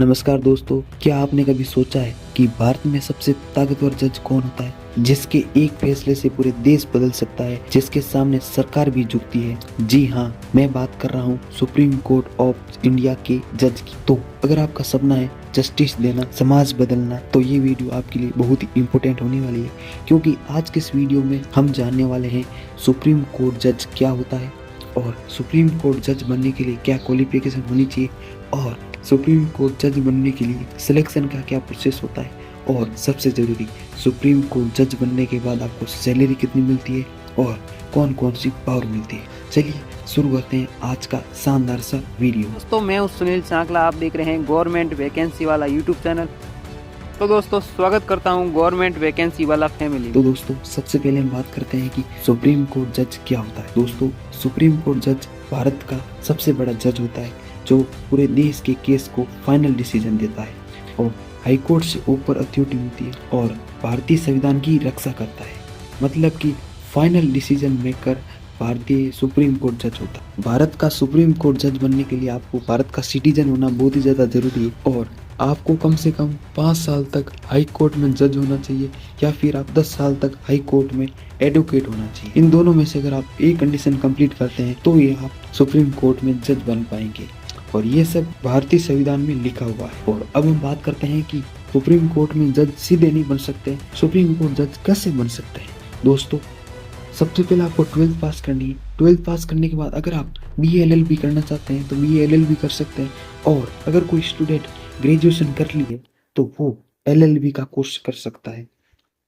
नमस्कार दोस्तों, क्या आपने कभी सोचा है कि भारत में सबसे ताकतवर जज कौन होता है, जिसके एक फैसले से पूरे देश बदल सकता है, जिसके सामने सरकार भी झुकती है। जी हाँ, मैं बात कर रहा हूँ सुप्रीम कोर्ट ऑफ इंडिया के जज की। तो अगर आपका सपना है जस्टिस देना, समाज बदलना, तो ये वीडियो आपके लिए बहुत ही इम्पोर्टेंट होने वाली है, क्योंकि आज के इस वीडियो में हम जानने वाले हैं सुप्रीम कोर्ट जज क्या होता है और सुप्रीम कोर्ट जज बनने के लिए क्या क्वालिफिकेशन होनी चाहिए और सुप्रीम कोर्ट जज बनने के लिए सिलेक्शन का क्या प्रोसेस होता है और सबसे ज़रूरी, सुप्रीम कोर्ट जज बनने के बाद आपको सैलरी कितनी मिलती है और कौन कौन सी पावर मिलती है। चलिए शुरू करते हैं आज का शानदार सा वीडियो। दोस्तों मैं हूं सुनील चांकला, आप देख रहे हैं गवर्नमेंट वैकेंसी वाला यूट्यूब चैनल। तो दोस्तों स्वागत करता हूं गवर्नमेंट वैकेंसी वाला फैमिली। तो दोस्तों सबसे पहले हम बात करते हैं कि सुप्रीम कोर्ट जज क्या होता है। दोस्तों सुप्रीम कोर्ट जज भारत का सबसे बड़ा जज होता है, जो पूरे देश के केस को फाइनल डिसीजन देता है और हाई कोर्ट से ऊपर अथॉरिटी मिलती है और भारतीय संविधान की रक्षा करता है। मतलब कि फाइनल डिसीजन मेकर भारतीय सुप्रीम कोर्ट जज होता है। भारत का सुप्रीम कोर्ट जज बनने के लिए आपको भारत का सिटीजन होना बहुत ही ज्यादा जरूरी है और आपको कम से कम 5 साल तक हाई कोर्ट में जज होना चाहिए या फिर आप 10 साल तक हाई कोर्ट में एडवोकेट होना चाहिए। इन दोनों में से अगर आप एक कंडीशन कंप्लीट करते हैं तो ये आप सुप्रीम कोर्ट में जज बन पाएंगे और ये सब भारतीय संविधान में लिखा हुआ है। और अब हम बात करते हैं कि सुप्रीम कोर्ट में जज सीधे नहीं बन सकते, सुप्रीम कोर्ट जज कैसे बन सकते हैं। दोस्तों सबसे पहले आपको 12th पास करनी है। 12th पास करने के बाद अगर आप BA LLB करना चाहते हैं तो BA LLB कर सकते हैं और अगर कोई स्टूडेंट ग्रेजुएशन कर लिए तो वो LLB का कोर्स कर सकता है।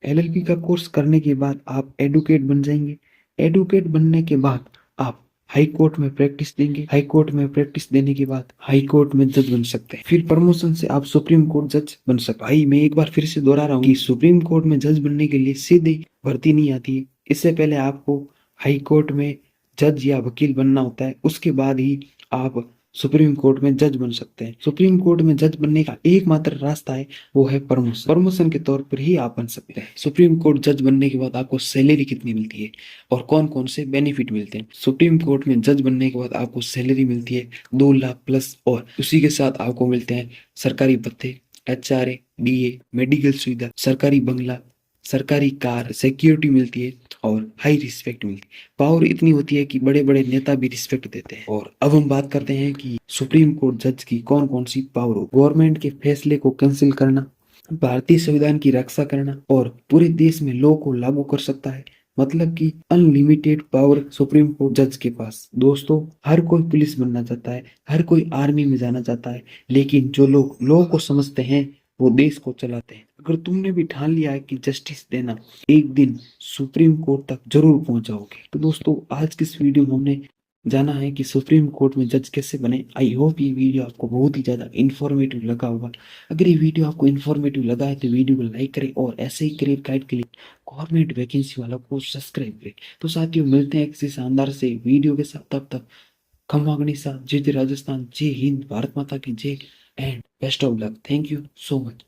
LLB का कोर्स करने के बाद आप एडवोकेट बन जाएंगे। एडवोकेट बनने के बाद आप हाई कोर्ट में प्रैक्टिस देंगे। हाई कोर्ट में प्रैक्टिस देने के बाद हाई कोर्ट में जज बन सकते हैं। फिर प्रमोशन से आप सुप्रीम कोर्ट जज बन सकते हैं। भाई मैं एक बार फिर से दोहरा रहा हूँ कि सुप्रीम कोर्ट में जज बनने के लिए सीधे भर्ती नहीं आती है। इससे पहले आपको हाई कोर्ट में जज या वकील बनना होता है, उसके बाद ही आप सुप्रीम कोर्ट में जज बन सकते हैं। सुप्रीम कोर्ट में जज बनने का एकमात्र रास्ता है, वो है प्रमोशन। प्रमोशन के तौर पर ही आप बन सकते हैं। सुप्रीम कोर्ट जज बनने के बाद आपको सैलरी कितनी मिलती है और कौन कौन से बेनिफिट मिलते हैं। सुप्रीम कोर्ट में जज बनने के बाद आपको सैलरी मिलती है 2 लाख प्लस और उसी के साथ आपको मिलते हैं सरकारी भत्ते, HRA, DA, मेडिकल सुविधा, सरकारी बंगला, सरकारी कार, सिक्योरिटी मिलती है और हाई रिस्पेक्ट मिलती है। पावर इतनी होती है कि बड़े बड़े नेता भी रिस्पेक्ट देते हैं। और अब हम बात करते हैं कि सुप्रीम कोर्ट जज की कौन कौन सी पावर हो। गवर्नमेंट के फैसले को कैंसिल करना, भारतीय संविधान की रक्षा करना और पूरे देश में लॉ को लागू कर सकता है। मतलब कि अनलिमिटेड पावर सुप्रीम कोर्ट जज के पास। दोस्तों हर कोई पुलिस बनना चाहता है, हर कोई आर्मी में जाना चाहता है, लेकिन जो लोग लॉ को समझते हैं वो देश को चलाते हैं। अगर तुमने भी ठान लिया है कि जस्टिस देना, एक दिन सुप्रीम कोर्ट तक जरूर पहुंच जाओगे। तो दोस्तों आज की इस वीडियो में हमने जाना है कि सुप्रीम कोर्ट में जज कैसे बने। आई होप ये वीडियो आपको बहुत ही ज्यादा इन्फॉर्मेटिव लगा होगा। अगर ये वीडियो आपको इन्फॉर्मेटिव लगा है तो वीडियो को लाइक करें और ऐसे ही करियर गाइड के लिए गवर्नमेंट वैकेंसी वाला को सब्सक्राइब करें। तो साथियों मिलते हैं किसी शानदार से वीडियो के साथ, तब तक खम्मा गणिसा, जय जय राजस्थान, जय हिंद, भारत माता की जय and best of luck. Thank you so much.